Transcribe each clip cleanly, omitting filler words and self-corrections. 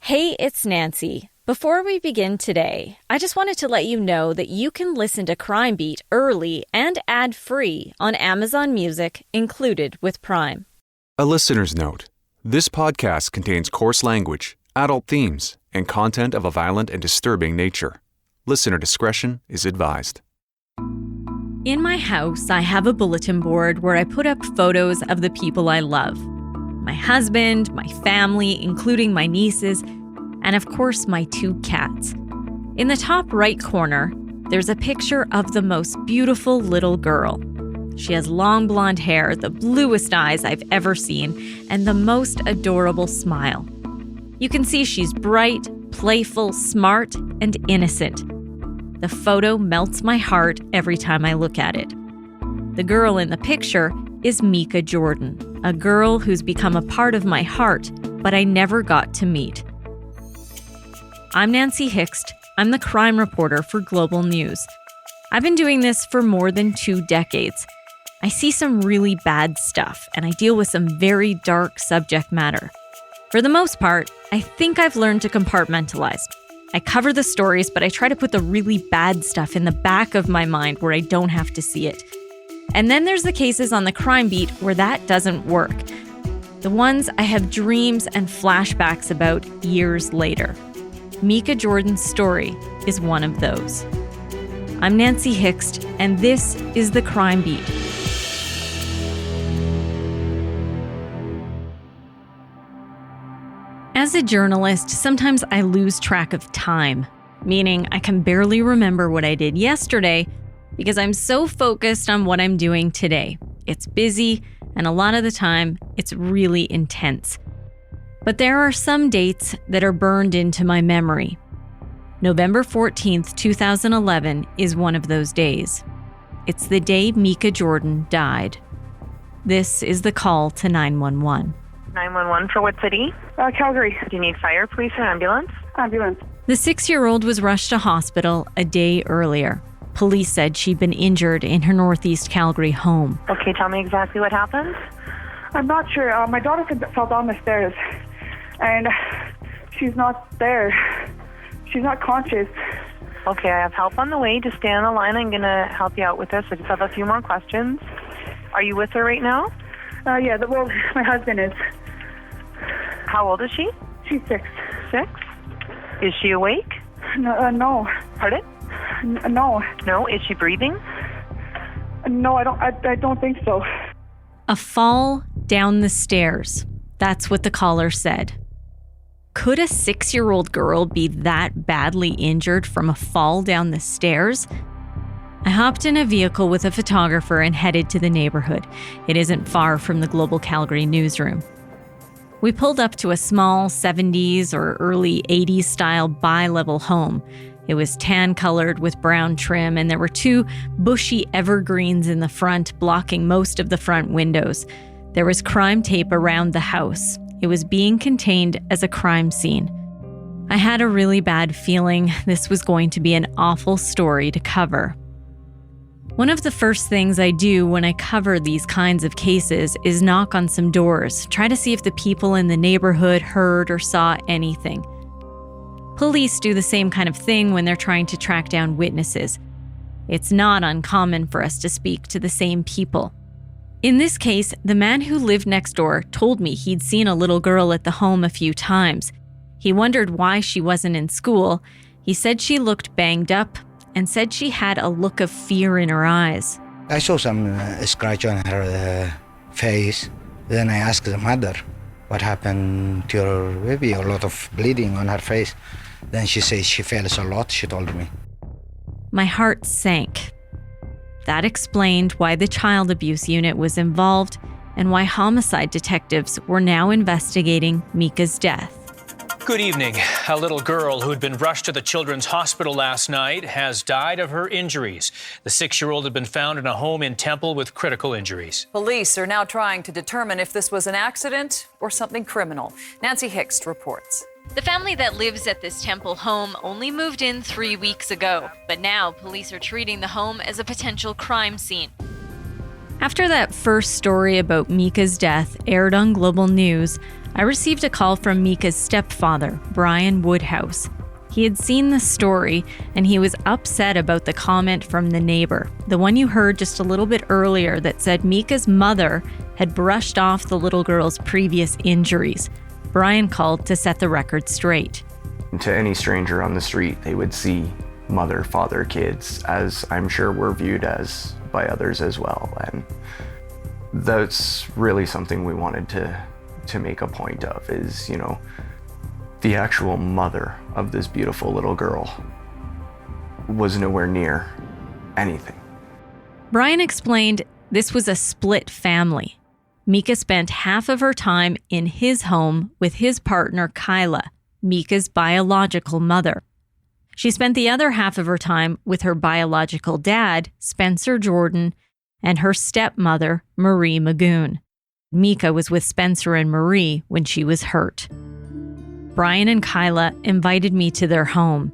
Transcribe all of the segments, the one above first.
Hey, it's Nancy. Before we begin today, I just wanted to let you know that you can listen to Crime Beat early and ad-free on Amazon Music, included with Prime. A listener's note. This podcast contains coarse language, adult themes, and content of a violent and disturbing nature. Listener discretion is advised. In my house, I have a bulletin board where I put up photos of the people I love. My husband, my family, including my nieces, and of course my 2 cats. In the top right corner, there's a picture of the most beautiful little girl. She has long blonde hair, the bluest eyes I've ever seen, and the most adorable smile. You can see she's bright, playful, smart, and innocent. The photo melts my heart every time I look at it. The girl in the picture is Meika Jordan, a girl who's become a part of my heart, but I never got to meet. I'm Nancy Hixt. I'm the crime reporter for Global News. I've been doing this for more than 2 decades. I see some really bad stuff, and I deal with some very dark subject matter. For the most part, I think I've learned to compartmentalize. I cover the stories, but I try to put the really bad stuff in the back of my mind where I don't have to see it. And then there's the cases on the Crime Beat where that doesn't work. The ones I have dreams and flashbacks about years later. Meika Jordan's story is one of those. I'm Nancy Hixt, and this is the Crime Beat. As a journalist, sometimes I lose track of time, meaning I can barely remember what I did yesterday because I'm so focused on what I'm doing today. It's busy, and a lot of the time, it's really intense. But there are some dates that are burned into my memory. November 14th, 2011 is one of those days. It's the day Meika Jordan died. This is the call to 911. 911 for what city? Calgary. Do you need fire, police, or ambulance? Ambulance. The 6-year-old was rushed to hospital a day earlier. Police said she'd been injured in her northeast Calgary home. Okay, tell me exactly what happened. I'm not sure. My daughter fell down the stairs, and she's not there. She's not conscious. Okay, I have help on the way. Just stay on the line. I'm going to help you out with this. I just have a few more questions. Are you with her right now? Yeah, well, my husband is. How old is she? She's 6. 6? Is she awake? No. Pardon? No. No? Is she breathing? No, I don't think so. A fall down the stairs. That's what the caller said. Could a 6-year-old girl be that badly injured from a fall down the stairs? I hopped in a vehicle with a photographer and headed to the neighborhood. It isn't far from the Global Calgary newsroom. We pulled up to a small 70s or early 80s style bi-level home. It was tan-colored with brown trim, and there were 2 bushy evergreens in the front, blocking most of the front windows. There was crime tape around the house. It was being contained as a crime scene. I had a really bad feeling this was going to be an awful story to cover. One of the first things I do when I cover these kinds of cases is knock on some doors, try to see if the people in the neighborhood heard or saw anything. Police do the same kind of thing when they're trying to track down witnesses. It's not uncommon for us to speak to the same people. In this case, the man who lived next door told me he'd seen a little girl at the home a few times. He wondered why she wasn't in school. He said she looked banged up and said she had a look of fear in her eyes. I saw some scratch on her face. Then I asked the mother, what happened to your baby? A lot of bleeding on her face. Then she says she fell a lot, she told me. My heart sank. That explained why the child abuse unit was involved and why homicide detectives were now investigating Meika's death. Good evening. A little girl who had been rushed to the Children's Hospital last night has died of her injuries. The 6-year-old had been found in a home in Temple with critical injuries. Police are now trying to determine if this was an accident or something criminal. Nancy Hixt reports. The family that lives at this Temple home only moved in 3 weeks ago, but now police are treating the home as a potential crime scene. After that first story about Meika's death aired on Global News, I received a call from Meika's stepfather, Brian Woodhouse. He had seen the story, and he was upset about the comment from the neighbor, the one you heard just a little bit earlier that said Meika's mother had brushed off the little girl's previous injuries. Brian called to set the record straight. To any stranger on the street, they would see mother, father, kids, as I'm sure we're viewed as by others as well. And that's really something we wanted to make a point of is, the actual mother of this beautiful little girl was nowhere near anything. Brian explained this was a split family. Meika spent half of her time in his home with his partner, Kyla, Meika's biological mother. She spent the other half of her time with her biological dad, Spencer Jordan, and her stepmother, Marie Magoon. Meika was with Spencer and Marie when she was hurt. Brian and Kyla invited me to their home.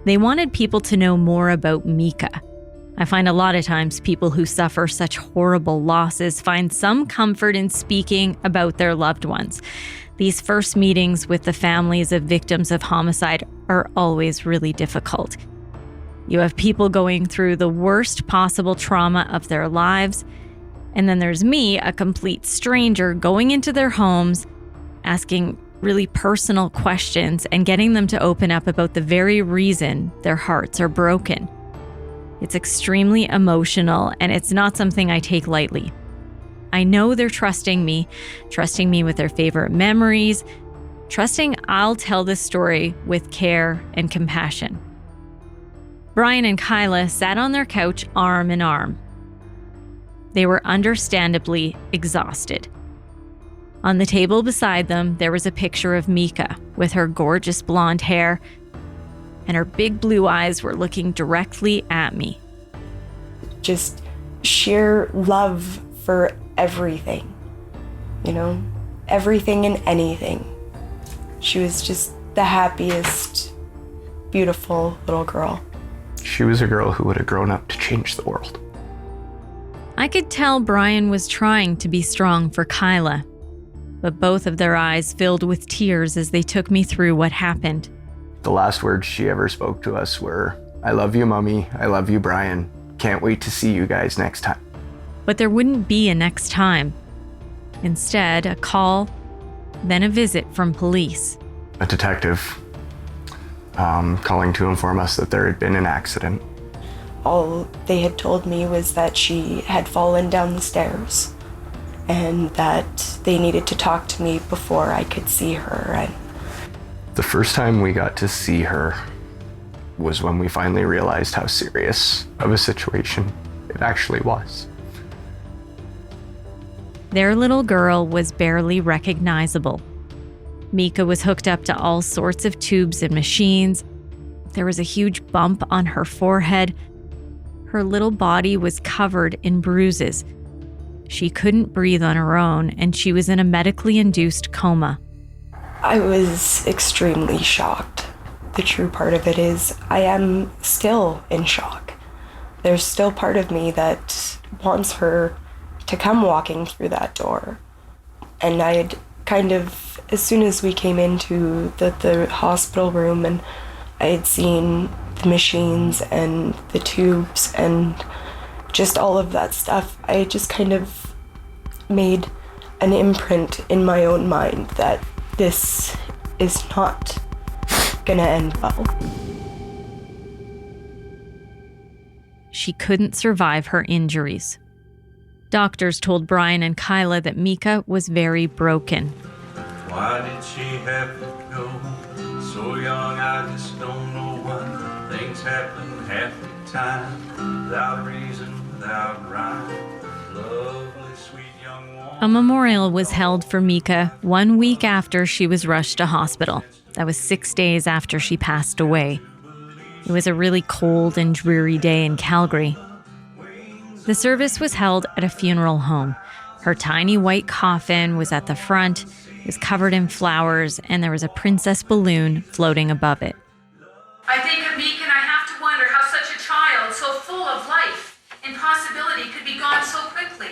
They wanted people to know more about Meika. I find a lot of times people who suffer such horrible losses find some comfort in speaking about their loved ones. These first meetings with the families of victims of homicide are always really difficult. You have people going through the worst possible trauma of their lives, and then there's me, a complete stranger, going into their homes, asking really personal questions and getting them to open up about the very reason their hearts are broken. It's extremely emotional, and it's not something I take lightly. I know they're trusting me with their favorite memories, trusting I'll tell this story with care and compassion. Brian and Kyla sat on their couch arm in arm. They were understandably exhausted. On the table beside them, there was a picture of Meika with her gorgeous blonde hair, and her big blue eyes were looking directly at me. Just sheer love for everything, everything and anything. She was just the happiest, beautiful little girl. She was a girl who would have grown up to change the world. I could tell Brian was trying to be strong for Kyla, but both of their eyes filled with tears as they took me through what happened. The last words she ever spoke to us were, "I love you, Mommy. I love you, Brian. Can't wait to see you guys next time." But there wouldn't be a next time. Instead, a call, then a visit from police. A detective calling to inform us that there had been an accident. All they had told me was that she had fallen down the stairs and that they needed to talk to me before I could see her. And the first time we got to see her was when we finally realized how serious of a situation it actually was. Their little girl was barely recognizable. Meika was hooked up to all sorts of tubes and machines. There was a huge bump on her forehead. Her little body was covered in bruises. She couldn't breathe on her own, and she was in a medically induced coma. I was extremely shocked. The true part of it is I am still in shock. There's still part of me that wants her to come walking through that door. And I had as soon as we came into the hospital room and I had seen the machines and the tubes and just all of that stuff, I just kind of made an imprint in my own mind that this is not gonna end well. She couldn't survive her injuries. Doctors told Brian and Kyla that Meika was very broken. Why did she have to go so young? I just don't know why. Things happen half the time, without reason, without rhyme. Lovely, sweet young woman. A memorial was held for Meika 1 week after she was rushed to hospital. That was 6 days after she passed away. It was a really cold and dreary day in Calgary. The service was held at a funeral home. Her tiny white coffin was at the front, it was covered in flowers, and there was a princess balloon floating above it. I think of Meika and I have to wonder how such a child, so full of life and possibility, could be gone so quickly.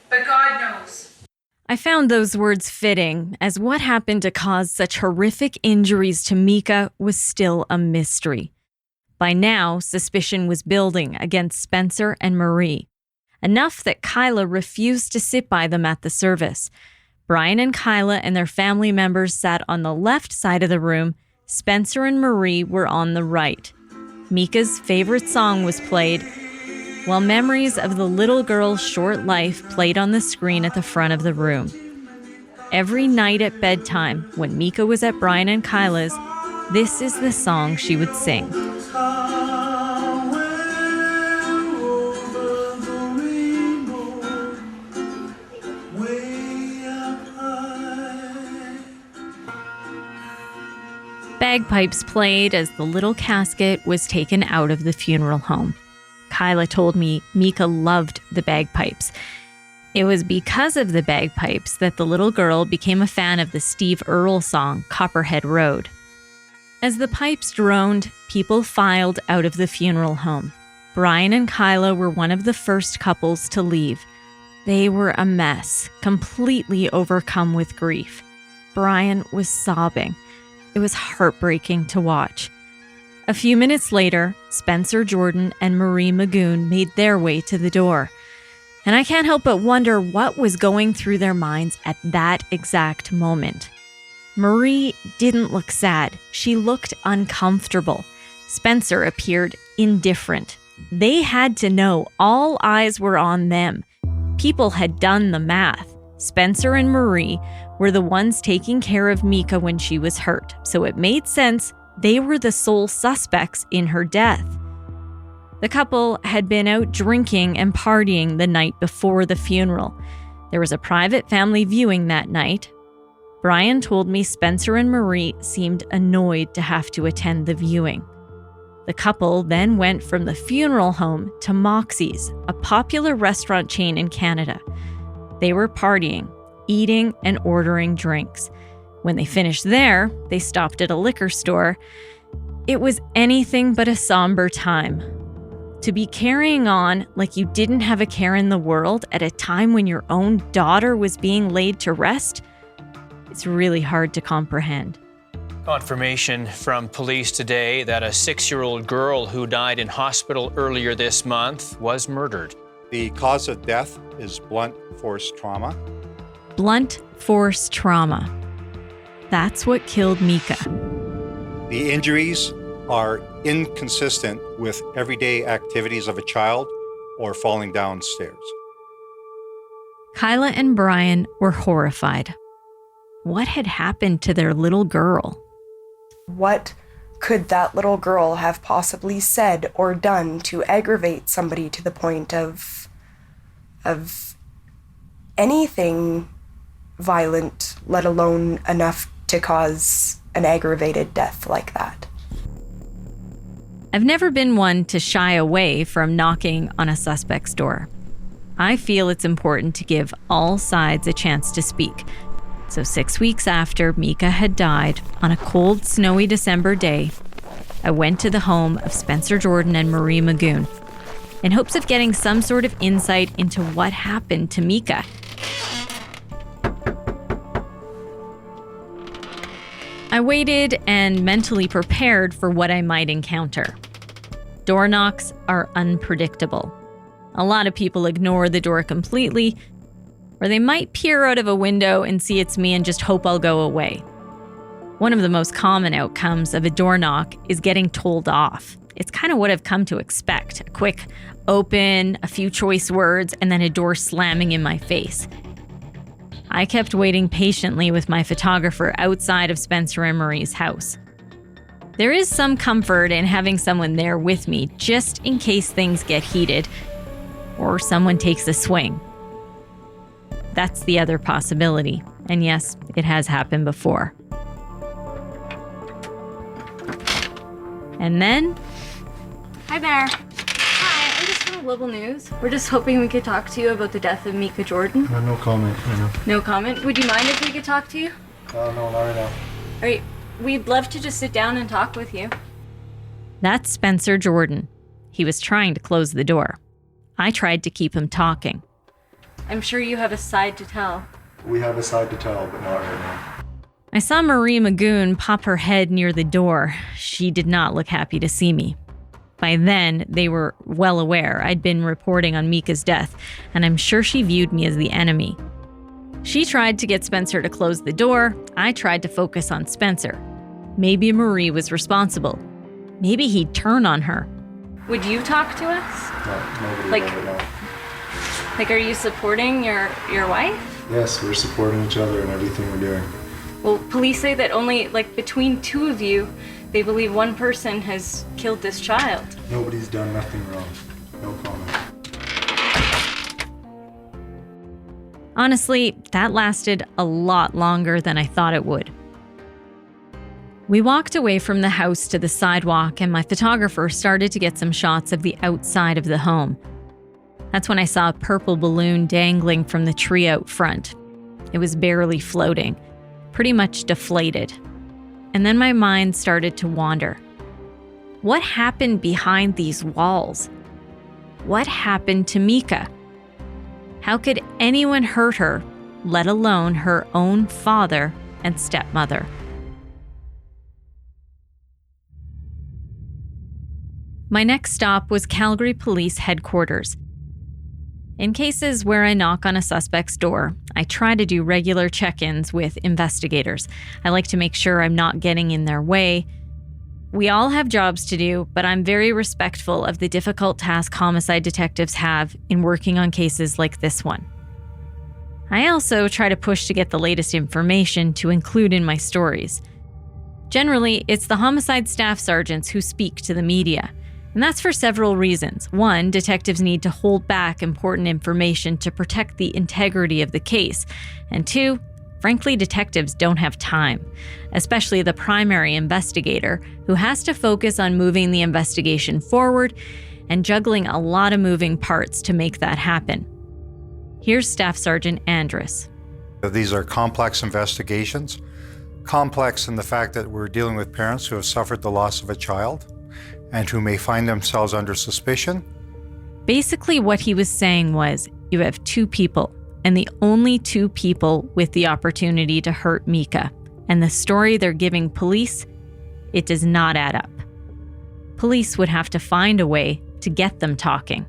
But God knows. I found those words fitting, as what happened to cause such horrific injuries to Meika was still a mystery. By now, suspicion was building against Spencer and Marie, enough that Kyla refused to sit by them at the service. Brian and Kyla and their family members sat on the left side of the room. Spencer and Marie were on the right. Meika's favorite song was played, while memories of the little girl's short life played on the screen at the front of the room. Every night at bedtime, when Meika was at Brian and Kyla's, this is the song she would sing. Bagpipes played as the little casket was taken out of the funeral home. Kyla told me Meika loved the bagpipes. It was because of the bagpipes that the little girl became a fan of the Steve Earle song, Copperhead Road. As the pipes droned, people filed out of the funeral home. Brian and Kyla were one of the first couples to leave. They were a mess, completely overcome with grief. Brian was sobbing. It was heartbreaking to watch. A few minutes later, Spencer Jordan and Marie Magoon made their way to the door. And I can't help but wonder what was going through their minds at that exact moment. Marie didn't look sad. She looked uncomfortable. Spencer appeared indifferent. They had to know all eyes were on them. People had done the math. Spencer and Marie were the ones taking care of Meika when she was hurt, so it made sense they were the sole suspects in her death. The couple had been out drinking and partying the night before the funeral. There was a private family viewing that night. Brian told me Spencer and Marie seemed annoyed to have to attend the viewing. The couple then went from the funeral home to Moxie's, a popular restaurant chain in Canada. They were partying, eating, and ordering drinks. When they finished there, they stopped at a liquor store. It was anything but a somber time. To be carrying on like you didn't have a care in the world at a time when your own daughter was being laid to rest, it's really hard to comprehend. Confirmation from police today that a 6-year-old girl who died in hospital earlier this month was murdered. The cause of death is blunt force trauma. Blunt force trauma. That's what killed Meika. The injuries are inconsistent with everyday activities of a child or falling downstairs. Kyla and Brian were horrified. What had happened to their little girl? What could that little girl have possibly said or done to aggravate somebody to the point of anything violent, let alone enough to cause an aggravated death like that? I've never been one to shy away from knocking on a suspect's door. I feel it's important to give all sides a chance to speak. So 6 weeks after Meika had died, on a cold, snowy December day, I went to the home of Spencer Jordan and Marie Magoon in hopes of getting some sort of insight into what happened to Meika. I waited and mentally prepared for what I might encounter. Door knocks are unpredictable. A lot of people ignore the door completely, or they might peer out of a window and see it's me and just hope I'll go away. One of the most common outcomes of a door knock is getting told off. It's kind of what I've come to expect. A quick open, a few choice words, and then a door slamming in my face. I kept waiting patiently with my photographer outside of Spencer and Marie's house. There is some comfort in having someone there with me just in case things get heated or someone takes a swing. That's the other possibility. And yes, it has happened before. And then... Hi there. Hi, I'm just from Global News. We're just hoping we could talk to you about the death of Meika Jordan. No comment. No comment? Would you mind if we could talk to you? No, not right now. All right, we'd love to just sit down and talk with you. That's Spencer Jordan. He was trying to close the door. I tried to keep him talking. I'm sure you have a side to tell. We have a side to tell, but not right now. I saw Marie Magoon pop her head near the door. She did not look happy to see me. By then, they were well aware I'd been reporting on Meika's death, and I'm sure she viewed me as the enemy. She tried to get Spencer to close the door. I tried to focus on Spencer. Maybe Marie was responsible. Maybe he'd turn on her. Would you talk to us? No, nobody Like- will know. Like, are you supporting your wife? Yes, we're supporting each other in everything we're doing. Well, police say that only, between two of you, they believe one person has killed this child. Nobody's done nothing wrong. No comment. Honestly, that lasted a lot longer than I thought it would. We walked away from the house to the sidewalk, and my photographer started to get some shots of the outside of the home. That's when I saw a purple balloon dangling from the tree out front. It was barely floating, pretty much deflated. And then my mind started to wander. What happened behind these walls? What happened to Meika? How could anyone hurt her, let alone her own father and stepmother? My next stop was Calgary Police Headquarters. In cases where I knock on a suspect's door, I try to do regular check-ins with investigators. I like to make sure I'm not getting in their way. We all have jobs to do, but I'm very respectful of the difficult task homicide detectives have in working on cases like this one. I also try to push to get the latest information to include in my stories. Generally, it's the homicide staff sergeants who speak to the media. And that's for several reasons. One, detectives need to hold back important information to protect the integrity of the case. And two, frankly, detectives don't have time, especially the primary investigator, who has to focus on moving the investigation forward and juggling a lot of moving parts to make that happen. Here's Staff Sergeant Andrus. These are complex investigations. Complex in the fact that we're dealing with parents who have suffered the loss of a child and who may find themselves under suspicion. Basically, what he was saying was, you have two people, and the only two people with the opportunity to hurt Meika. And the story they're giving police, it does not add up. Police would have to find a way to get them talking.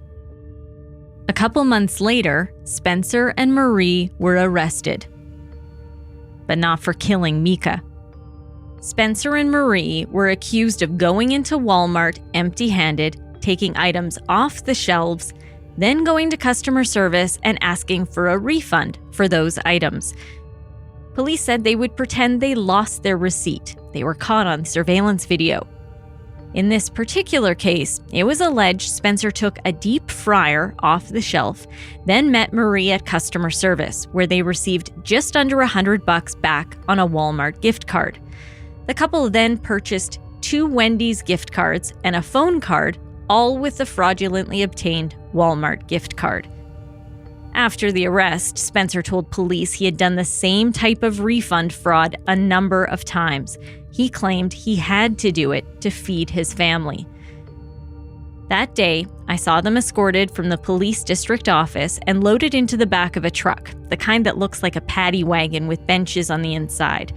A couple months later, Spencer and Marie were arrested. But not for killing Meika. Spencer and Marie were accused of going into Walmart empty-handed, taking items off the shelves, then going to customer service and asking for a refund for those items. Police said they would pretend they lost their receipt. They were caught on surveillance video. In this particular case, it was alleged Spencer took a deep fryer off the shelf, then met Marie at customer service, where they received just under $100 back on a Walmart gift card. The couple then purchased 2 Wendy's gift cards and a phone card, all with the fraudulently obtained Walmart gift card. After the arrest, Spencer told police he had done the same type of refund fraud a number of times. He claimed he had to do it to feed his family. That day, I saw them escorted from the police district office and loaded into the back of a truck, the kind that looks like a paddy wagon with benches on the inside.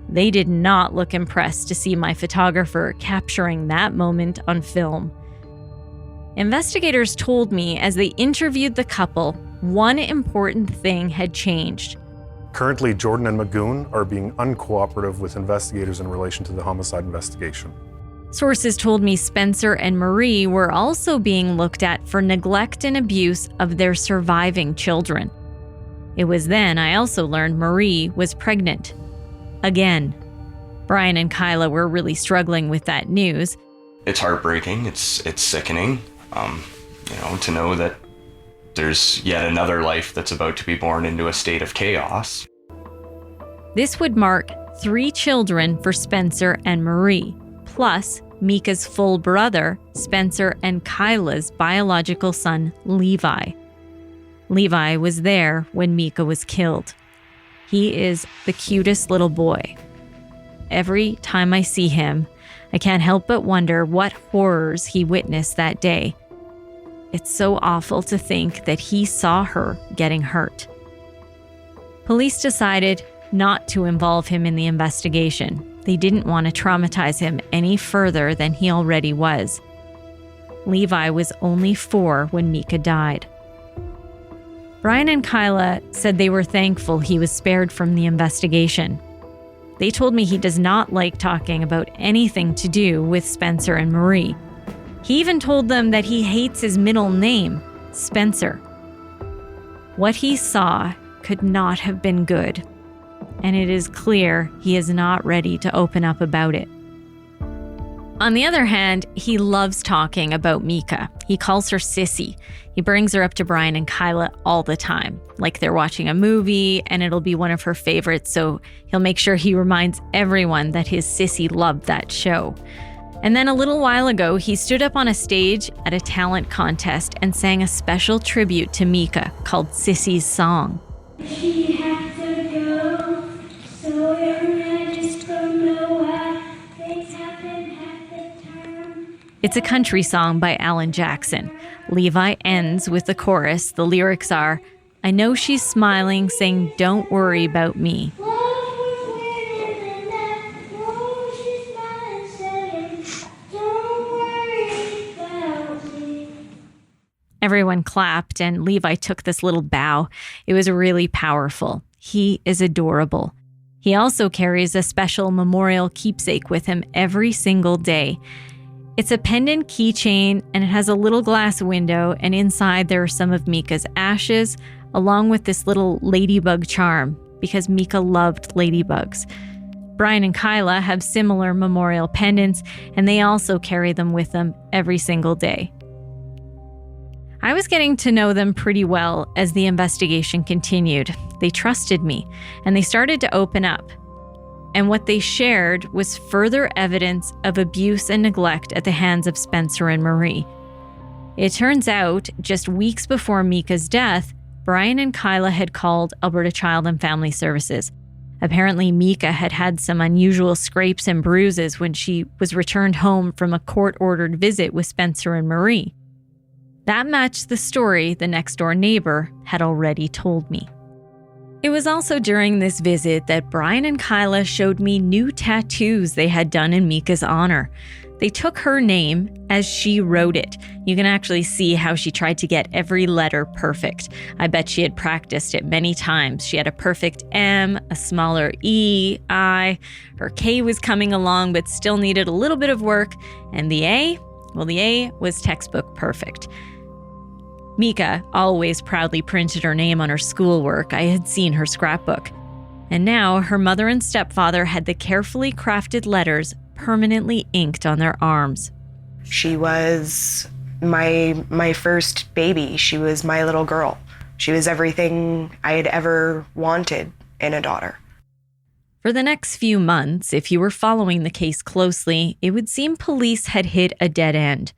They did not look impressed to see my photographer capturing that moment on film. Investigators told me as they interviewed the couple, one important thing had changed. Currently, Jordan and Magoon are being uncooperative with investigators in relation to the homicide investigation. Sources told me Spencer and Marie were also being looked at for neglect and abuse of their surviving children. It was then I also learned Marie was pregnant. Again. Brian and Kyla were really struggling with that news. It's heartbreaking. It's sickening. To know that there's yet another life that's about to be born into a state of chaos. This would mark 3 children for Spencer and Marie, plus Meika's full brother, Spencer, and Kyla's biological son, Levi. Levi was there when Meika was killed. He is the cutest little boy. Every time I see him, I can't help but wonder what horrors he witnessed that day. It's so awful to think that he saw her getting hurt. Police decided not to involve him in the investigation. They didn't want to traumatize him any further than he already was. Levi was only 4 when Meika died. Brian and Kyla said they were thankful he was spared from the investigation. They told me he does not like talking about anything to do with Spencer and Marie. He even told them that he hates his middle name, Spencer. What he saw could not have been good, and it is clear he is not ready to open up about it. On the other hand, he loves talking about Meika. He calls her Sissy. He brings her up to Brian and Kyla all the time, like they're watching a movie and it'll be one of her favorites, so he'll make sure he reminds everyone that his Sissy loved that show. And then a little while ago, he stood up on a stage at a talent contest and sang a special tribute to Meika called Sissy's Song. She had to go, so I just don't know why things happen at the time. It's a country song by Alan Jackson. Levi ends with the chorus. The lyrics are, "I know she's smiling, saying, don't worry about me." Everyone clapped and Levi took this little bow. It was really powerful. He is adorable. He also carries a special memorial keepsake with him every single day. It's a pendant keychain and it has a little glass window, and inside there are some of Meika's ashes along with this little ladybug charm because Meika loved ladybugs. Brian and Kyla have similar memorial pendants and they also carry them with them every single day. I was getting to know them pretty well as the investigation continued. They trusted me, and they started to open up. And what they shared was further evidence of abuse and neglect at the hands of Spencer and Marie. It turns out, just weeks before Meika's death, Brian and Kyla had called Alberta Child and Family Services. Apparently, Meika had had some unusual scrapes and bruises when she was returned home from a court-ordered visit with Spencer and Marie. That matched the story the next-door neighbor had already told me. It was also during this visit that Brian and Kyla showed me new tattoos they had done in Meika's honor. They took her name as she wrote it. You can actually see how she tried to get every letter perfect. I bet she had practiced it many times. She had a perfect M, a smaller E, I. Her K was coming along but still needed a little bit of work. And the A? Well, the A was textbook perfect. Meika always proudly printed her name on her schoolwork. I had seen her scrapbook. And now her mother and stepfather had the carefully crafted letters permanently inked on their arms. She was my first baby. She was my little girl. She was everything I had ever wanted in a daughter. For the next few months, if you were following the case closely, it would seem police had hit a dead end.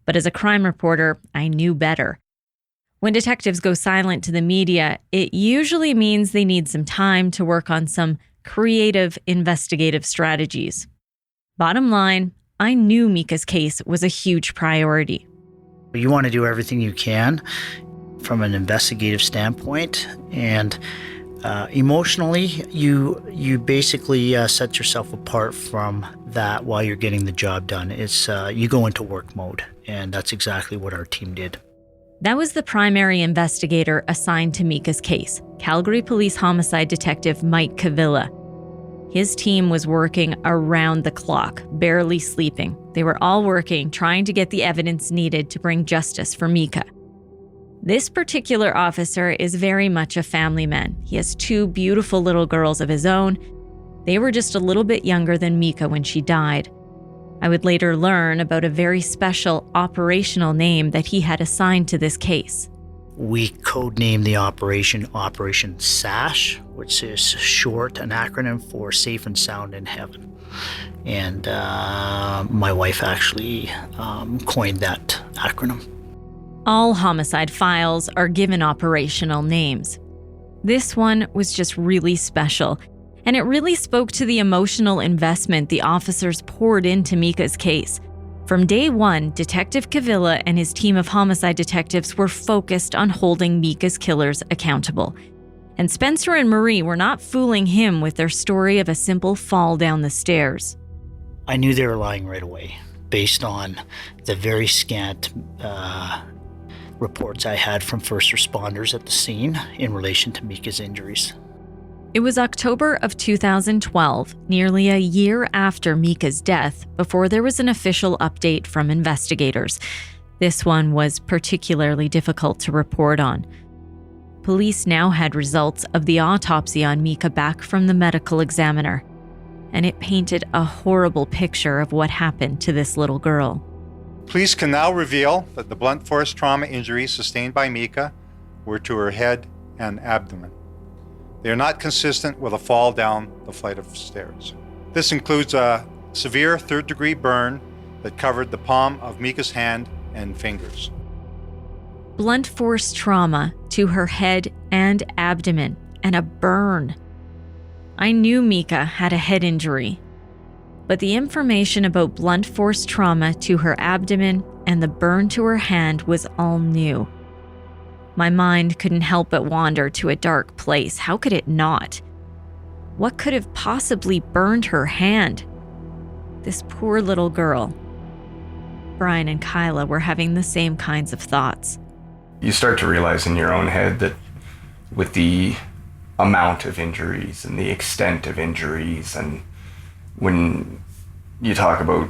But as a crime reporter, I knew better. When detectives go silent to the media, it usually means they need some time to work on some creative investigative strategies. Bottom line, I knew Meika's case was a huge priority. You want to do everything you can from an investigative standpoint, and emotionally, you basically set yourself apart from that while you're getting the job done. It's you go into work mode, and that's exactly what our team did. That was the primary investigator assigned to Meika's case, Calgary Police Homicide Detective Meika Villa. His team was working around the clock, barely sleeping. They were all working, trying to get the evidence needed to bring justice for Meika. This particular officer is very much a family man. He has 2 beautiful little girls of his own. They were just a little bit younger than Meika when she died. I would later learn about a very special operational name that he had assigned to this case. We codenamed the operation Operation SASH, which is short, an acronym for Safe and Sound in Heaven. And my wife actually coined that acronym. All homicide files are given operational names. This one was just really special, and it really spoke to the emotional investment the officers poured into Meika's case. From day one, Detective Kavilla and his team of homicide detectives were focused on holding Meika's killers accountable. And Spencer and Marie were not fooling him with their story of a simple fall down the stairs. I knew they were lying right away, based on the very scant reports I had from first responders at the scene in relation to Meika's injuries. It was October of 2012, nearly a year after Meika's death, before there was an official update from investigators. This one was particularly difficult to report on. Police now had results of the autopsy on Meika back from the medical examiner, and it painted a horrible picture of what happened to this little girl. Police can now reveal that the blunt force trauma injuries sustained by Meika were to her head and abdomen. They are not consistent with a fall down the flight of stairs. This includes a severe third-degree burn that covered the palm of Meika's hand and fingers. Blunt force trauma to her head and abdomen, and a burn. I knew Meika had a head injury, but the information about blunt force trauma to her abdomen and the burn to her hand was all new. My mind couldn't help but wander to a dark place. How could it not? What could have possibly burned her hand? This poor little girl. Brian and Kyla were having the same kinds of thoughts. You start to realize in your own head that with the amount of injuries and the extent of injuries, and when you talk about,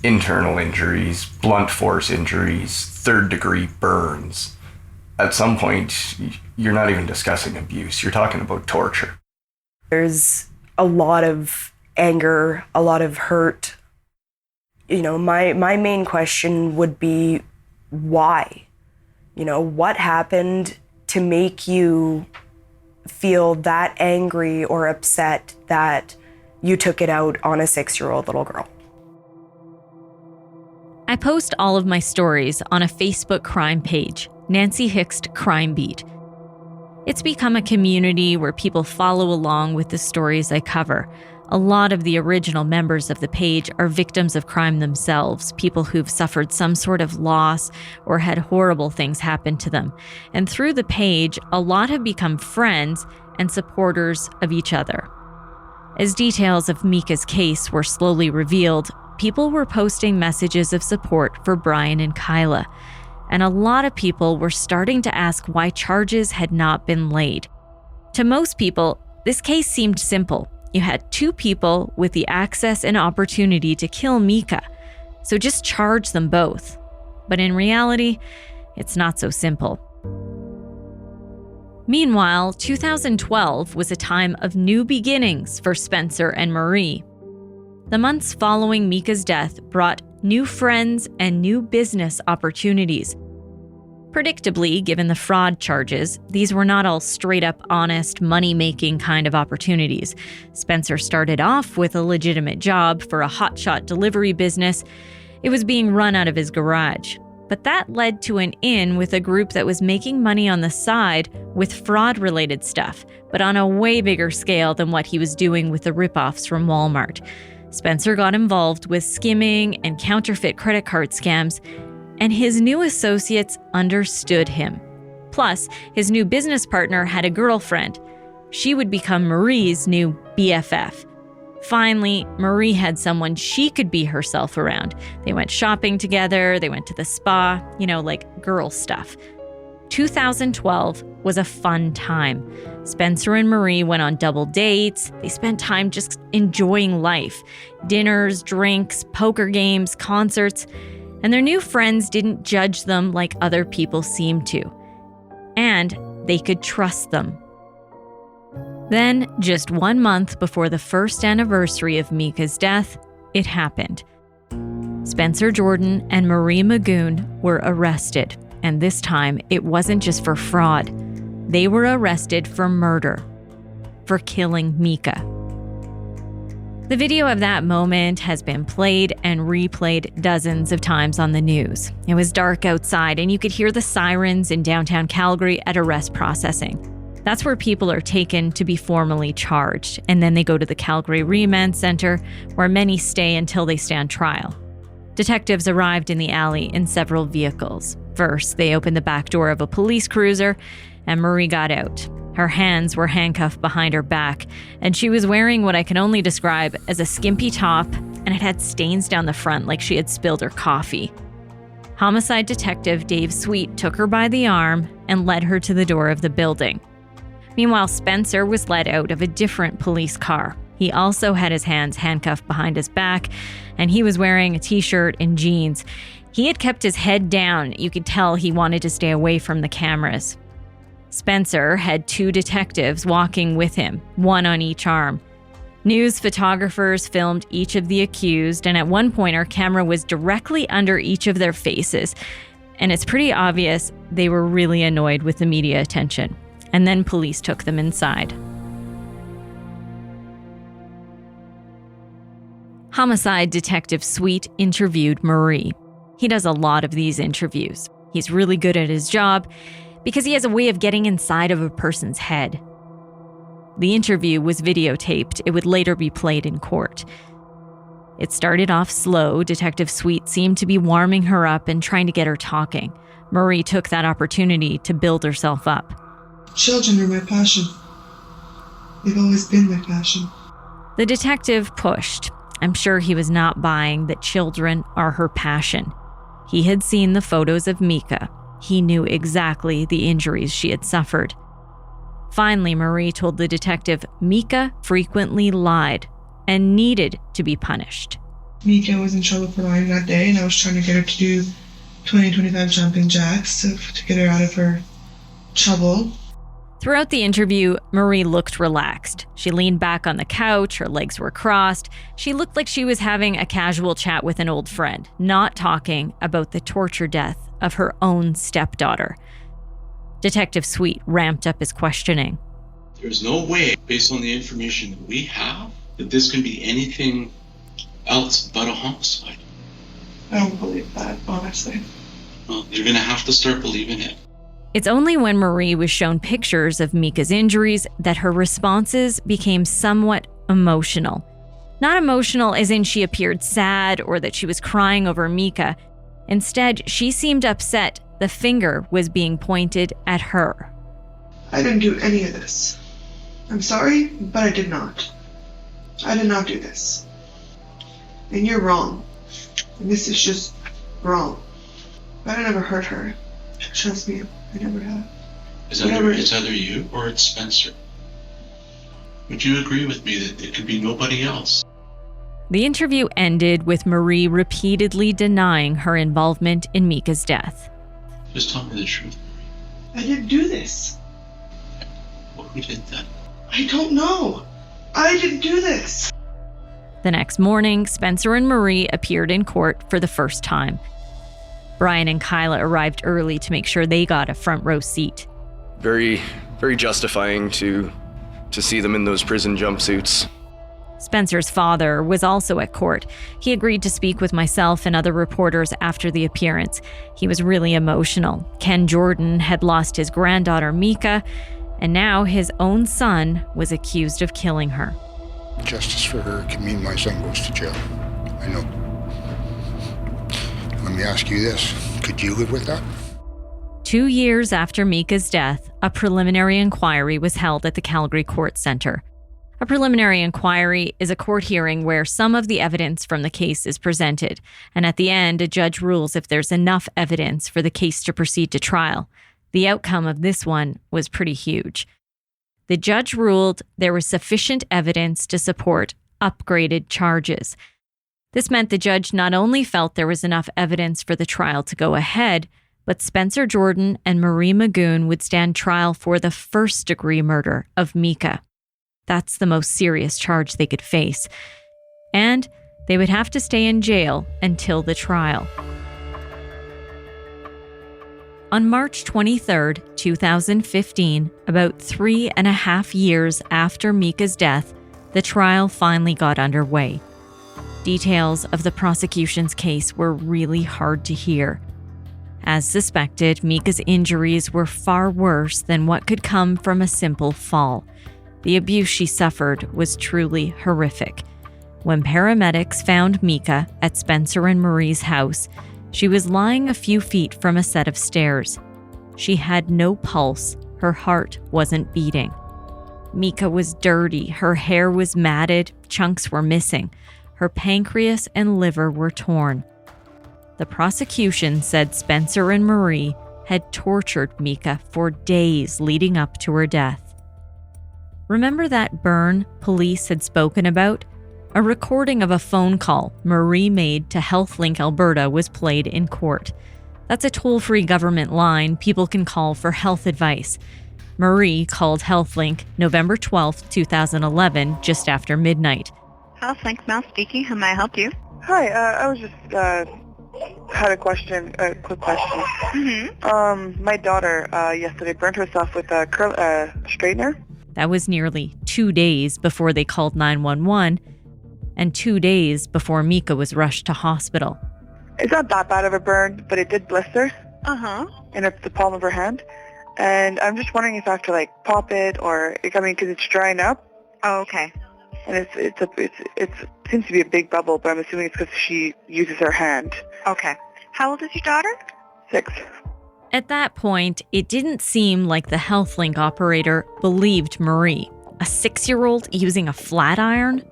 internal injuries, blunt force injuries, third-degree burns, at some point, you're not even discussing abuse. You're talking about torture. There's a lot of anger, a lot of hurt. My main question would be, why? What happened to make you feel that angry or upset that you took it out on a 6-year-old little girl? I post all of my stories on a Facebook crime page, Nancy Hixt Crime Beat. It's become a community where people follow along with the stories I cover. A lot of the original members of the page are victims of crime themselves, people who've suffered some sort of loss or had horrible things happen to them. And through the page, a lot have become friends and supporters of each other. As details of Meika's case were slowly revealed, people were posting messages of support for Brian and Kyla, and a lot of people were starting to ask why charges had not been laid. To most people, this case seemed simple. You had 2 people with the access and opportunity to kill Meika, so just charge them both. But in reality, it's not so simple. Meanwhile, 2012 was a time of new beginnings for Spencer and Marie. The months following Meika's death brought new friends and new business opportunities. Predictably, given the fraud charges, these were not all straight-up honest, money-making kind of opportunities. Spencer started off with a legitimate job for a hotshot delivery business. It was being run out of his garage. But that led to an in with a group that was making money on the side with fraud-related stuff, but on a way bigger scale than what he was doing with the ripoffs from Walmart. Spencer got involved with skimming and counterfeit credit card scams, and his new associates understood him. Plus, his new business partner had a girlfriend. She would become Marie's new BFF. Finally, Marie had someone she could be herself around. They went shopping together, they went to the spa, like girl stuff. 2012 was a fun time. Spencer and Marie went on double dates. They spent time just enjoying life. Dinners, drinks, poker games, concerts. And their new friends didn't judge them like other people seemed to. And they could trust them. Then, just 1 month before the first anniversary of Meika's death, it happened. Spencer Jordan and Marie Magoon were arrested. And this time, it wasn't just for fraud. They were arrested for murder, for killing Meika. The video of that moment has been played and replayed dozens of times on the news. It was dark outside, and you could hear the sirens in downtown Calgary at arrest processing. That's where people are taken to be formally charged, and then they go to the Calgary Remand Center, where many stay until they stand trial. Detectives arrived in the alley in several vehicles. First, they opened the back door of a police cruiser, and Marie got out. Her hands were handcuffed behind her back, and she was wearing what I can only describe as a skimpy top, and it had stains down the front like she had spilled her coffee. Homicide detective Dave Sweet took her by the arm and led her to the door of the building. Meanwhile, Spencer was led out of a different police car. He also had his hands handcuffed behind his back, and he was wearing a t-shirt and jeans. He had kept his head down. You could tell he wanted to stay away from the cameras. Spencer had 2 detectives walking with him, one on each arm. News photographers filmed each of the accused, and at one point our camera was directly under each of their faces. And it's pretty obvious they were really annoyed with the media attention. And then police took them inside. Homicide Detective Sweet interviewed Marie. He does a lot of these interviews. He's really good at his job because he has a way of getting inside of a person's head. The interview was videotaped. It would later be played in court. It started off slow. Detective Sweet seemed to be warming her up and trying to get her talking. Marie took that opportunity to build herself up. Children are my passion. They've always been my passion. The detective pushed. I'm sure he was not buying that children are her passion. He had seen the photos of Meika. He knew exactly the injuries she had suffered. Finally, Marie told the detective Meika frequently lied and needed to be punished. Meika was in trouble for lying that day, and I was trying to get her to do 20-25 jumping jacks to get her out of her trouble. Throughout the interview, Marie looked relaxed. She leaned back on the couch, her legs were crossed. She looked like she was having a casual chat with an old friend, not talking about the torture death of her own stepdaughter. Detective Sweet ramped up his questioning. There's no way, based on the information that we have, that this can be anything else but a homicide. I don't believe that, honestly. Well, you're going to have to start believing it. It's only when Marie was shown pictures of Meika's injuries that her responses became somewhat emotional. Not emotional as in she appeared sad or that she was crying over Meika. Instead, she seemed upset the finger was being pointed at her. I didn't do any of this. I'm sorry, but I did not. I did not do this. And you're wrong. And this is just wrong. But I never hurt her. Trust me, I never have. It's either you or it's Spencer. Would you agree with me that it could be nobody else? The interview ended with Marie repeatedly denying her involvement in Meika's death. Just tell me the truth. I didn't do this. Who did that? I don't know. I didn't do this. The next morning, Spencer and Marie appeared in court for the first time. Brian and Kyla arrived early to make sure they got a front row seat. Very, very justifying to see them in those prison jumpsuits. Spencer's father was also at court. He agreed to speak with myself and other reporters after the appearance. He was really emotional. Ken Jordan had lost his granddaughter Meika, and now his own son was accused of killing her. Justice for her can mean my son goes to jail. I know. Let me ask you this. Could you live with that? 2 years after Meika's death, a preliminary inquiry was held at the Calgary Court Centre. A preliminary inquiry is a court hearing where some of the evidence from the case is presented, and at the end, a judge rules if there's enough evidence for the case to proceed to trial. The outcome of this one was pretty huge. The judge ruled there was sufficient evidence to support upgraded charges. This meant the judge not only felt there was enough evidence for the trial to go ahead, but Spencer Jordan and Marie Magoon would stand trial for the first-degree murder of Meika. That's the most serious charge they could face. And they would have to stay in jail until the trial. On March 23, 2015, about 3.5 years after Meika's death, the trial finally got underway. Details of the prosecution's case were really hard to hear. As suspected, Meika's injuries were far worse than what could come from a simple fall. The abuse she suffered was truly horrific. When paramedics found Meika at Spencer and Marie's house, she was lying a few feet from a set of stairs. She had no pulse, her heart wasn't beating. Meika was dirty, her hair was matted, chunks were missing. Her pancreas and liver were torn. The prosecution said Spencer and Marie had tortured Meika for days leading up to her death. Remember that burn police had spoken about? A recording of a phone call Marie made to HealthLink Alberta was played in court. That's a toll-free government line people can call for health advice. Marie called HealthLink November 12, 2011, just after midnight. HealthLink, Mel speaking. How may I help you? Hi, I was just had a question, a quick question. Mm-hmm. My daughter yesterday burned herself with a straightener. That was nearly 2 days before they called 911 and 2 days before Meika was rushed to hospital. It's not that bad of a burn, but it did blister. Uh-huh. And it's the palm of her hand. And I'm just wondering if I have to like pop it or, because it's drying up. Oh, okay. And it seems to be a big bubble, but I'm assuming it's because she uses her hand. Okay. How old is your daughter? 6. At that point, it didn't seem like the HealthLink operator believed Marie. A 6-year-old using a flat iron?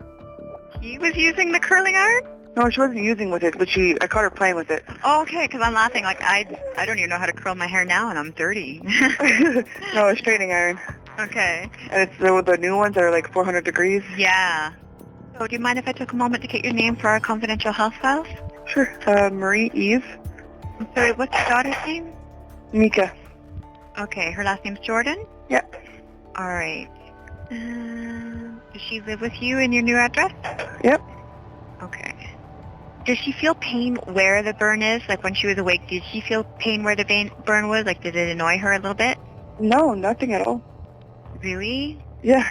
He was using the curling iron? No, she wasn't using with it, but I caught her playing with it. Oh, okay, because I'm laughing. Like, I don't even know how to curl my hair now, and I'm 30. No, a straightening iron. Okay. And it's the new ones that are like 400 degrees. Yeah. So do you mind if I took a moment to get your name for our confidential health files? Sure. Marie Eve. I'm sorry, what's your daughter's name? Meika. Okay, her last name's Jordan? Yep. All right. Does she live with you in your new address? Yep. Okay. Does she feel pain where the burn is? Like when she was awake, did she feel pain where the burn was? Like did it annoy her a little bit? No, nothing at all. Really? Yeah.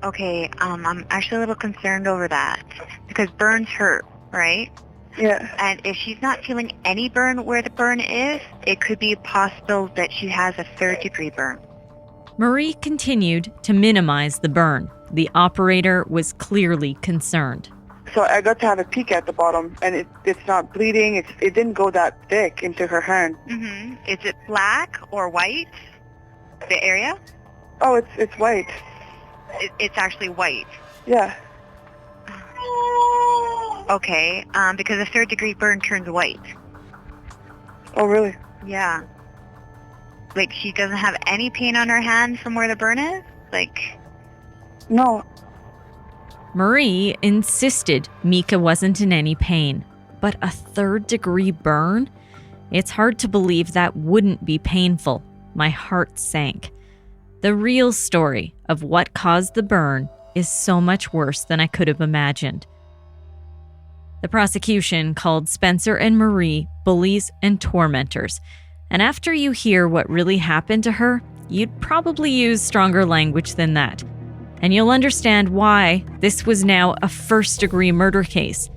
Okay, I'm actually a little concerned over that because burns hurt, right? Yeah. And if she's not feeling any burn where the burn is, it could be possible that she has a 3rd-degree burn. Marie continued to minimize the burn. The operator was clearly concerned. So I got to have a peek at the bottom, and it's not bleeding. It didn't go that thick into her hand. Mm-hmm. Is it black or white, the area? Oh, it's white. It's actually white. Yeah. Okay, because a 3rd-degree burn turns white. Oh, really? Yeah. Like, she doesn't have any pain on her hand from where the burn is? Like... No. Marie insisted Meika wasn't in any pain, but a 3rd-degree burn? It's hard to believe that wouldn't be painful. My heart sank. The real story of what caused the burn is so much worse than I could have imagined. The prosecution called Spencer and Marie bullies and tormentors. And after you hear what really happened to her, you'd probably use stronger language than that. And you'll understand why this was now a 1st-degree murder case.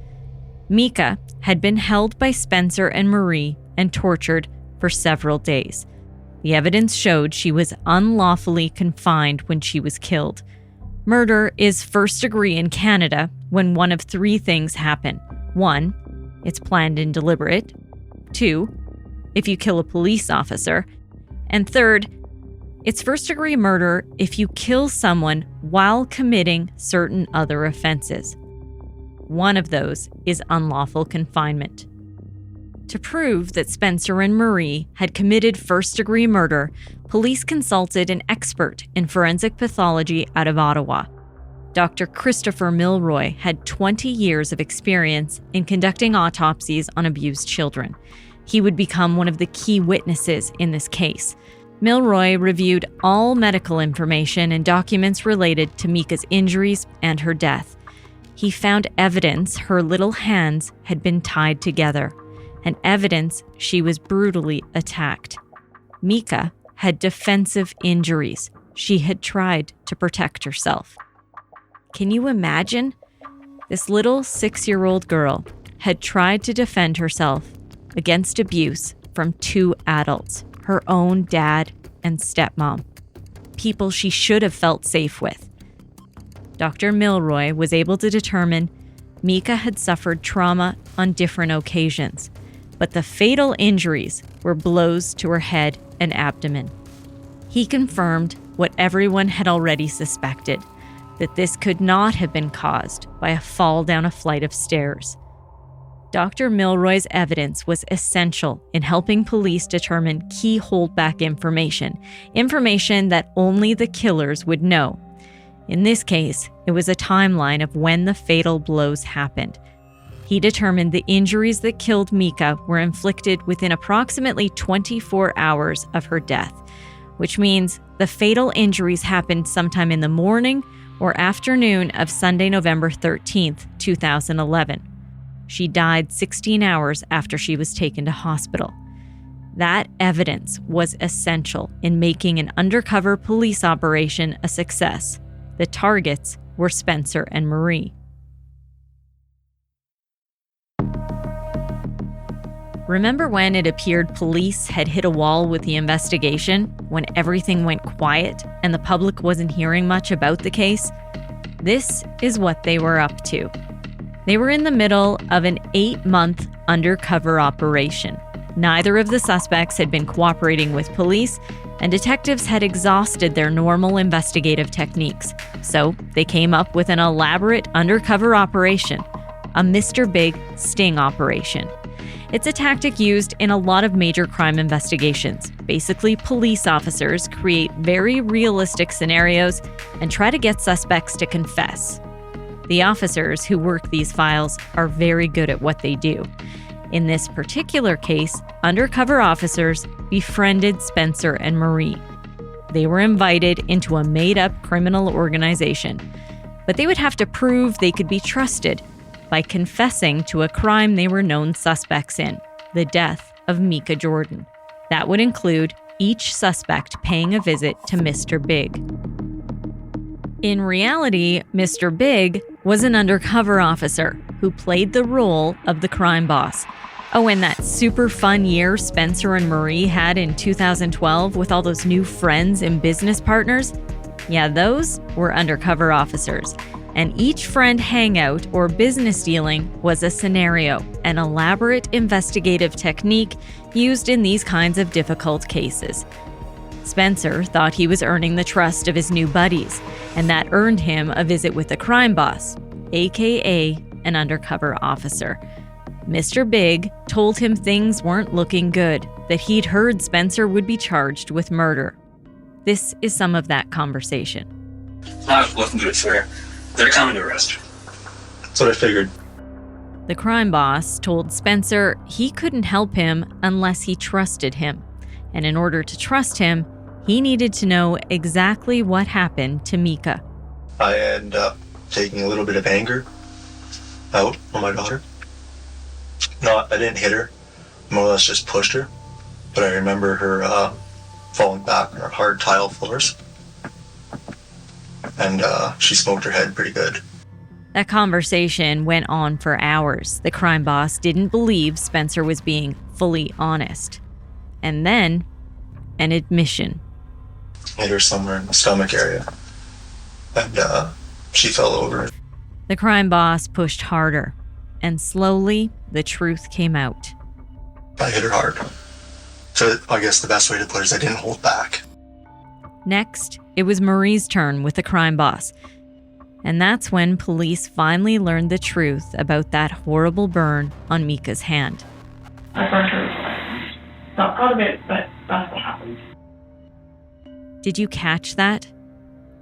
Meika had been held by Spencer and Marie and tortured for several days. The evidence showed she was unlawfully confined when she was killed. Murder is 1st-degree in Canada when one of 3 things happen. 1, it's planned and deliberate. 2, if you kill a police officer. And 3rd, it's 1st-degree murder if you kill someone while committing certain other offenses. One of those is unlawful confinement. To prove that Spencer and Marie had committed 1st-degree murder, police consulted an expert in forensic pathology out of Ottawa. Dr. Christopher Milroy had 20 years of experience in conducting autopsies on abused children. He would become one of the key witnesses in this case. Milroy reviewed all medical information and documents related to Meika's injuries and her death. He found evidence her little hands had been tied together, and evidence she was brutally attacked. Meika had defensive injuries. She had tried to protect herself. Can you imagine? This little 6-year-old girl had tried to defend herself against abuse from 2 adults, her own dad and stepmom, people she should have felt safe with. Dr. Milroy was able to determine Meika had suffered trauma on different occasions, but the fatal injuries were blows to her head and abdomen. He confirmed what everyone had already suspected, that this could not have been caused by a fall down a flight of stairs. Dr. Milroy's evidence was essential in helping police determine key holdback information that only the killers would know. In this case, it was a timeline of when the fatal blows happened. He determined the injuries that killed Meika were inflicted within approximately 24 hours of her death, which means the fatal injuries happened sometime in the morning or afternoon of Sunday, November 13th, 2011. She died 16 hours after she was taken to hospital. That evidence was essential in making an undercover police operation a success. The targets were Spencer and Marie. Remember when it appeared police had hit a wall with the investigation, when everything went quiet and the public wasn't hearing much about the case? This is what they were up to. They were in the middle of an 8-month undercover operation. Neither of the suspects had been cooperating with police, and detectives had exhausted their normal investigative techniques. So they came up with an elaborate undercover operation, a Mr. Big sting operation. It's a tactic used in a lot of major crime investigations. Basically, police officers create very realistic scenarios and try to get suspects to confess. The officers who work these files are very good at what they do. In this particular case, undercover officers befriended Spencer and Marie. They were invited into a made-up criminal organization, but they would have to prove they could be trusted by confessing to a crime they were known suspects in, the death of Meika Jordan. That would include each suspect paying a visit to Mr. Big. In reality, Mr. Big was an undercover officer who played the role of the crime boss. Oh, and that super fun year Spencer and Marie had in 2012 with all those new friends and business partners? Yeah, those were undercover officers. And each friend hangout or business dealing was a scenario, an elaborate investigative technique used in these kinds of difficult cases. Spencer thought he was earning the trust of his new buddies, and that earned him a visit with the crime boss, aka an undercover officer. Mr. Big told him things weren't looking good, that he'd heard Spencer would be charged with murder. This is some of that conversation. Not looking good, sir. They're coming to arrest you. That's what I figured. The crime boss told Spencer he couldn't help him unless he trusted him. And in order to trust him, he needed to know exactly what happened to Meika. I ended up taking a little bit of anger out on my daughter. I didn't hit her, more or less just pushed her. But I remember her falling back on her hard tile floors. And she smoked her head pretty good. That conversation went on for hours. The crime boss didn't believe Spencer was being fully honest. And then, an admission. Hit her somewhere in the stomach area. And she fell over. The crime boss pushed harder. And slowly, the truth came out. I hit her hard. So I guess the best way to put it is I didn't hold back. Next, it was Marie's turn with the crime boss. And that's when police finally learned the truth about that horrible burn on Meika's hand. I burned her. Not proud of it, but that's what happened. Did you catch that?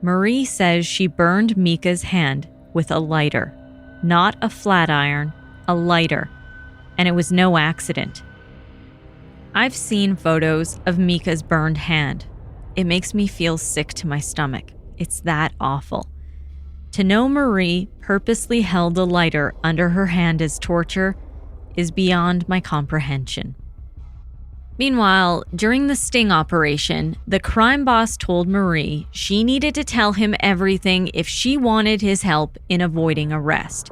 Marie says she burned Meika's hand with a lighter. Not a flat iron, a lighter. And it was no accident. I've seen photos of Meika's burned hand. It makes me feel sick to my stomach. It's that awful. To know Marie purposely held a lighter under her hand as torture is beyond my comprehension. Meanwhile, during the sting operation, the crime boss told Marie she needed to tell him everything if she wanted his help in avoiding arrest.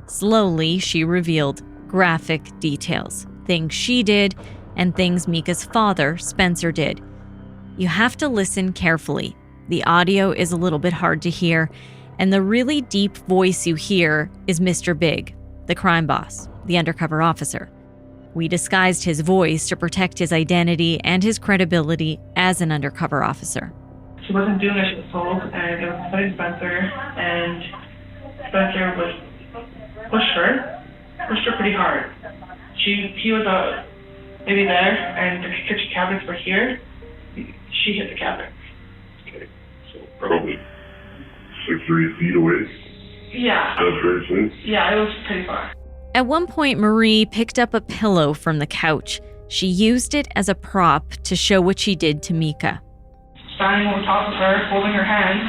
Slowly, she revealed graphic details, things she did and things Meika's father, Spencer, did. You have to listen carefully. The audio is a little bit hard to hear, and the really deep voice you hear is Mr. Big, the crime boss, the undercover officer. We disguised his voice to protect his identity and his credibility as an undercover officer. She wasn't doing as she was told, and it was putting Spencer, and Spencer pushed her pretty hard. He was maybe there, and the kitchen cabinets were here. She hit the cabinet. Okay, so probably 6 or 8 feet away. Yeah. That's very safe. Yeah, it was pretty far. At one point, Marie picked up a pillow from the couch. She used it as a prop to show what she did to Meika. Standing on top of her, holding her hand,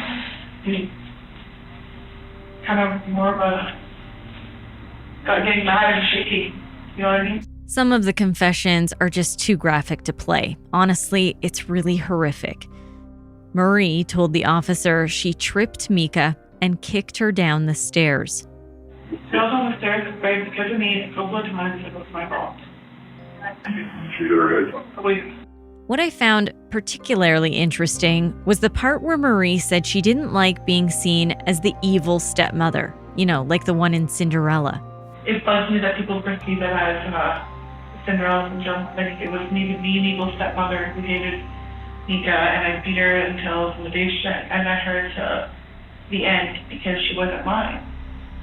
and kind of more of a getting mad and shaky. You know what I mean? Some of the confessions are just too graphic to play. Honestly, it's really horrific. Marie told the officer she tripped Meika and kicked her down the stairs. I was on the stairs because of me a couple of times. It was my fault. She hit her head. What I found particularly interesting was the part where Marie said she didn't like being seen as the evil stepmother, like the one in Cinderella. It bugs me that people perceive it as Cinderella syndrome. Like it was me, an evil stepmother who hated Meika, and I beat her until from the day I met her to the end because she wasn't mine.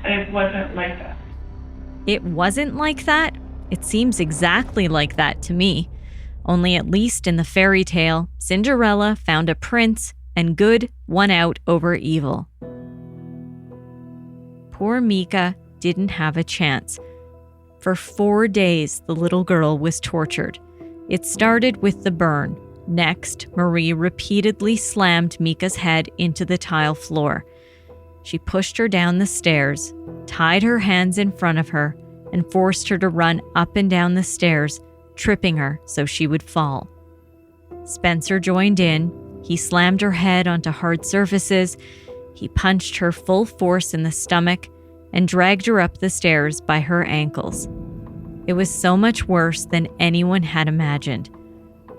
And it wasn't like that. It wasn't like that? It seems exactly like that to me. Only at least in the fairy tale, Cinderella found a prince and good won out over evil. Poor Meika didn't have a chance. For 4 days, the little girl was tortured. It started with the burn. Next, Marie repeatedly slammed Meika's head into the tile floor. She pushed her down the stairs, tied her hands in front of her, and forced her to run up and down the stairs, tripping her so she would fall. Spencer joined in. He slammed her head onto hard surfaces. He punched her full force in the stomach and dragged her up the stairs by her ankles. It was so much worse than anyone had imagined.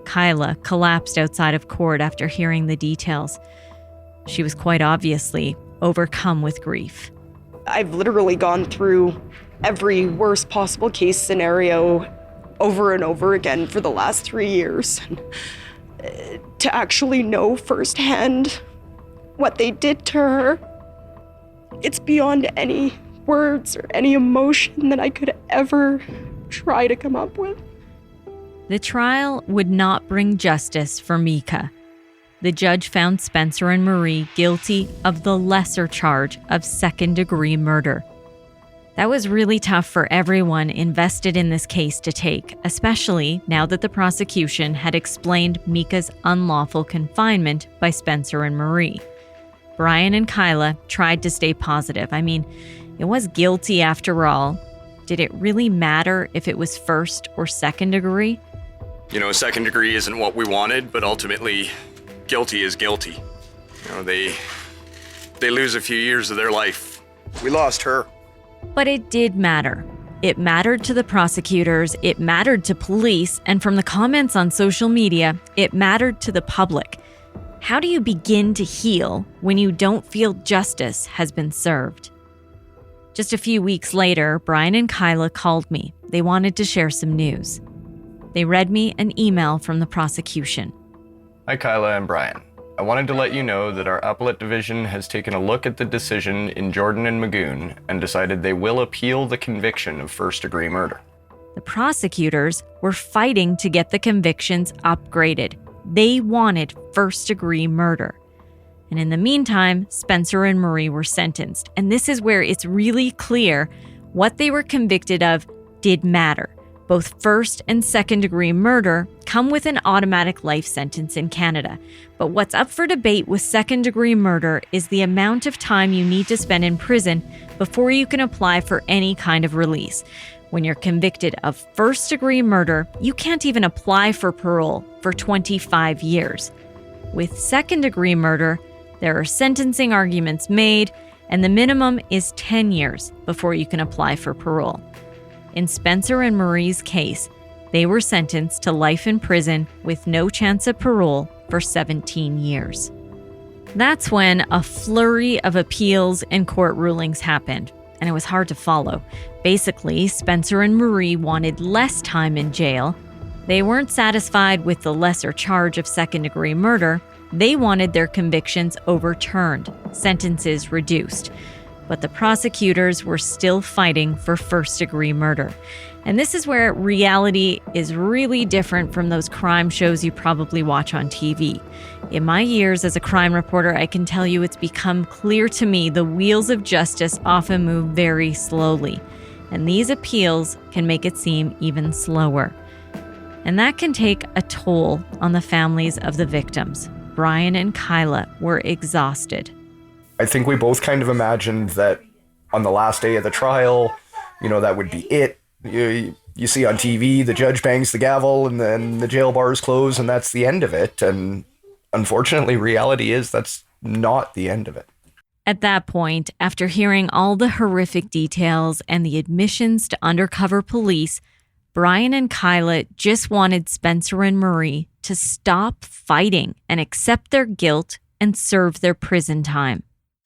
Kyla collapsed outside of court after hearing the details. She was quite obviously overcome with grief. I've literally gone through every worst possible case scenario over and over again for the last 3 years. To actually know firsthand what they did to her, it's beyond any words or any emotion that I could ever try to come up with. The trial would not bring justice for Meika. The judge found Spencer and Marie guilty of the lesser charge of second-degree murder. That was really tough for everyone invested in this case to take, especially now that the prosecution had explained Meika's unlawful confinement by Spencer and Marie. Brian and Kyla tried to stay positive. I mean, it was guilty after all. Did it really matter if it was first or second degree? Second degree isn't what we wanted, but ultimately, guilty is guilty. They lose a few years of their life. We lost her. But it did matter. It mattered to the prosecutors, it mattered to police, and from the comments on social media, it mattered to the public. How do you begin to heal when you don't feel justice has been served? Just a few weeks later, Brian and Kyla called me. They wanted to share some news. They read me an email from the prosecution. Hi, Kyla and Brian. I wanted to let you know that our appellate division has taken a look at the decision in Jordan and Magoon and decided they will appeal the conviction of first-degree murder. The prosecutors were fighting to get the convictions upgraded. They wanted first-degree murder. And in the meantime, Spencer and Marie were sentenced. And this is where it's really clear what they were convicted of did matter. Both first and second-degree murder come with an automatic life sentence in Canada. But what's up for debate with second-degree murder is the amount of time you need to spend in prison before you can apply for any kind of release. When you're convicted of first-degree murder, you can't even apply for parole for 25 years. With second-degree murder, there are sentencing arguments made, and the minimum is 10 years before you can apply for parole. In Spencer and Marie's case, they were sentenced to life in prison with no chance of parole for 17 years. That's when a flurry of appeals and court rulings happened. and it was hard to follow. Basically, Spencer and Marie wanted less time in jail. They weren't satisfied with the lesser charge of second-degree murder. They wanted their convictions overturned, sentences reduced. But the prosecutors were still fighting for first-degree murder. And this is where reality is really different from those crime shows you probably watch on TV. In my years as a crime reporter, I can tell you it's become clear to me the wheels of justice often move very slowly. And these appeals can make it seem even slower. And that can take a toll on the families of the victims. Brian and Kyla were exhausted. I think we both kind of imagined that on the last day of the trial, that would be it. You see on TV, the judge bangs the gavel and then the jail bars close and that's the end of it. And unfortunately, reality is that's not the end of it. At that point, after hearing all the horrific details and the admissions to undercover police, Brian and Kyla just wanted Spencer and Marie to stop fighting and accept their guilt and serve their prison time.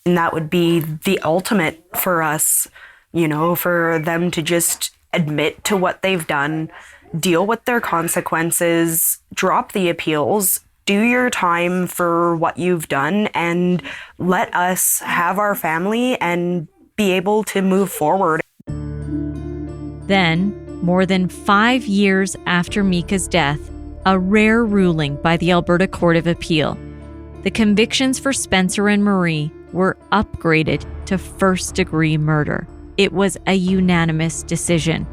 And that would be the ultimate for us, for them to just admit to what they've done, deal with their consequences, drop the appeals, do your time for what you've done, and let us have our family and be able to move forward. Then, more than 5 years after Meika's death, a rare ruling by the Alberta Court of Appeal. The convictions for Spencer and Marie were upgraded to first-degree murder. It was a unanimous decision.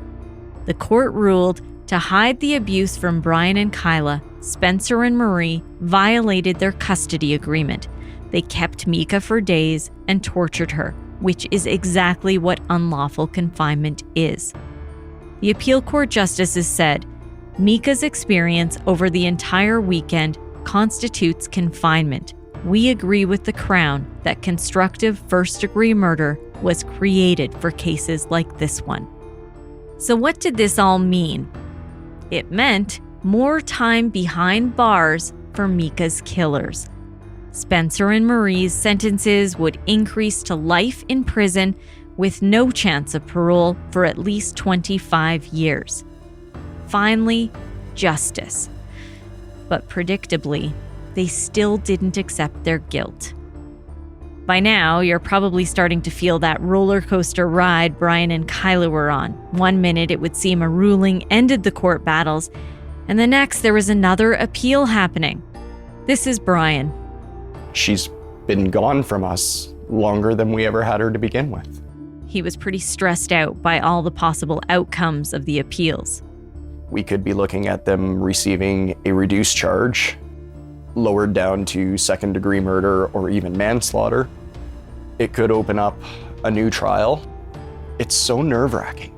The court ruled to hide the abuse from Brian and Kyla, Spencer and Marie violated their custody agreement. They kept Meika for days and tortured her, which is exactly what unlawful confinement is. The appeal court justices said, Meika's experience over the entire weekend constitutes confinement. We agree with the Crown that constructive first-degree murder was created for cases like this one. So what did this all mean? It meant more time behind bars for Meika's killers. Spencer and Marie's sentences would increase to life in prison with no chance of parole for at least 25 years. Finally, justice. But predictably, they still didn't accept their guilt. By now, you're probably starting to feel that roller coaster ride Brian and Kyla were on. One minute, it would seem a ruling ended the court battles, and the next, there was another appeal happening. This is Brian. She's been gone from us longer than we ever had her to begin with. He was pretty stressed out by all the possible outcomes of the appeals. We could be looking at them receiving a reduced charge, lowered down to second-degree murder or even manslaughter. It could open up a new trial. It's so nerve-wracking.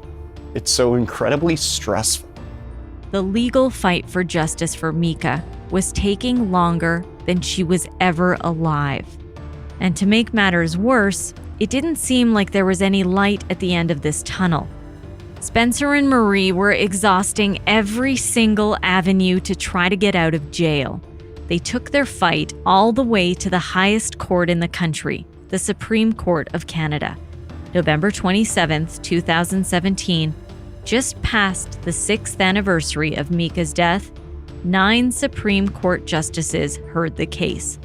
It's so incredibly stressful. The legal fight for justice for Meika was taking longer than she was ever alive. And to make matters worse, it didn't seem like there was any light at the end of this tunnel. Spencer and Marie were exhausting every single avenue to try to get out of jail. They took their fight all the way to the highest court in the country, the Supreme Court of Canada. November 27, 2017, just past the 6th anniversary of Meika's death, 9 Supreme Court justices heard the case.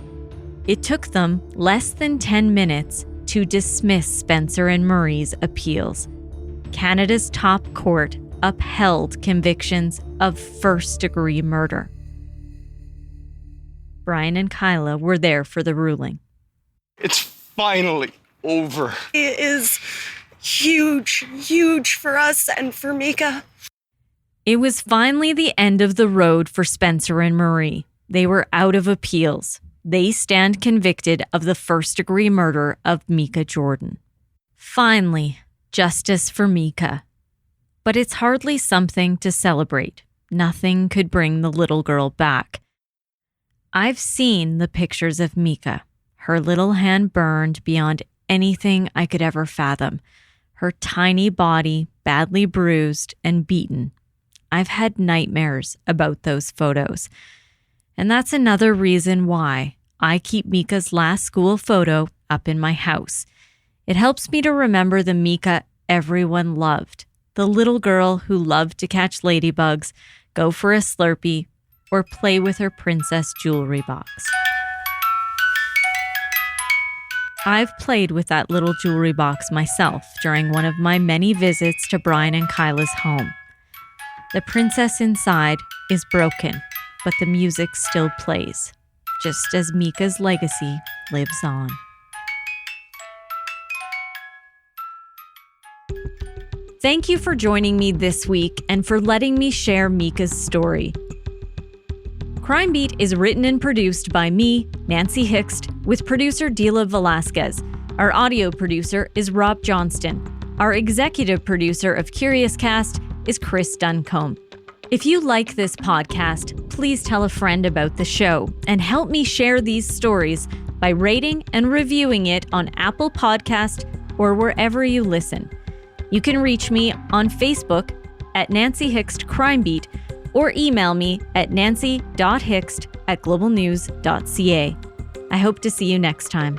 It took them less than 10 minutes to dismiss Spencer and Marie's appeals. Canada's top court upheld convictions of first-degree murder. Brian and Kyla were there for the ruling. It's finally over. It is huge, huge for us and for Meika. It was finally the end of the road for Spencer and Marie. They were out of appeals. They stand convicted of the first-degree murder of Meika Jordan. Finally, justice for Meika. But it's hardly something to celebrate. Nothing could bring the little girl back. I've seen the pictures of Meika, her little hand burned beyond anything I could ever fathom, her tiny body badly bruised and beaten. I've had nightmares about those photos. And that's another reason why I keep Meika's last school photo up in my house. It helps me to remember the Meika everyone loved, the little girl who loved to catch ladybugs, go for a Slurpee, or play with her princess jewelry box. I've played with that little jewelry box myself during one of my many visits to Brian and Kyla's home. The princess inside is broken, but the music still plays, just as Meika's legacy lives on. Thank you for joining me this week and for letting me share Meika's story. Crime Beat is written and produced by me, Nancy Hixt, with producer Dila Velasquez. Our audio producer is Rob Johnston. Our executive producer of Curious Cast is Chris Duncombe. If you like this podcast, please tell a friend about the show and help me share these stories by rating and reviewing it on Apple Podcast or wherever you listen. You can reach me on Facebook at Nancy Hixt Crime Beat or email me at nancy.hixt@globalnews.ca. I hope to see you next time.